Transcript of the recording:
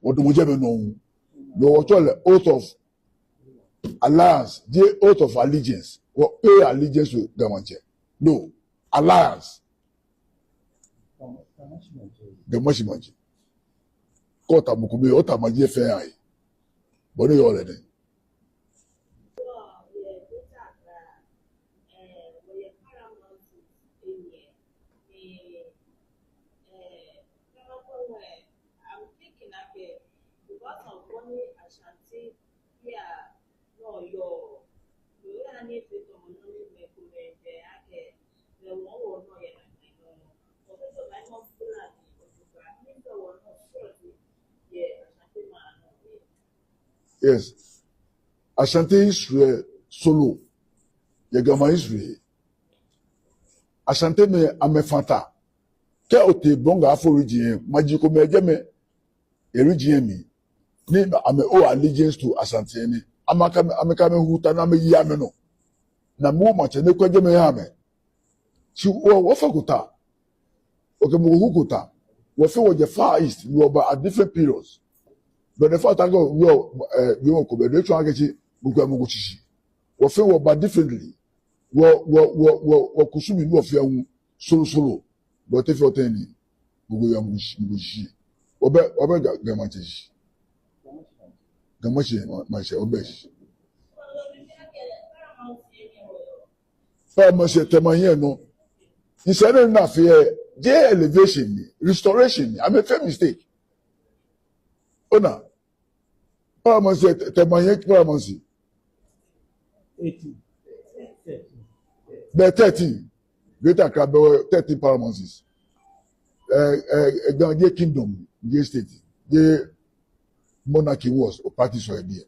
Otumfour no. No what oath of alliance, the oath of allegiance. What pay allegiance to government? No. Alliance. The Moshimanji. Kota Mukumi, Otamaji Fair. But you already. Asante, yeah, no, your any fit on the one or no, yes. Asante Israel solo. Yagama Israel. Asante me amefanta. Ke ote bonga afo region magico me jeme e region mi. Ni ame o allegiance to Asante ni. Amaka me huta na me yame no. Na mu mache ne kwa jeme yame. Chi wo fakuta. Okay, mo hukuta. Wo fe wo the Far East, wo ba at different periods. But the fact that we won't go to Agechi, Muguchishi. We feel about differently. We kusumi no fear solo. But if you're telling Muguchi, Obe Gamachi. Gamachi, my share, Obesh. Pharmacy, Tema no. He said enough here, their elevation, restoration. I made a mistake. Ona. Pharmacy, Tema Pharmacy. 18. The 13. Greater Crabbe, 13 pharmacies. The kingdom, the state, the monarchy was, or parties were there.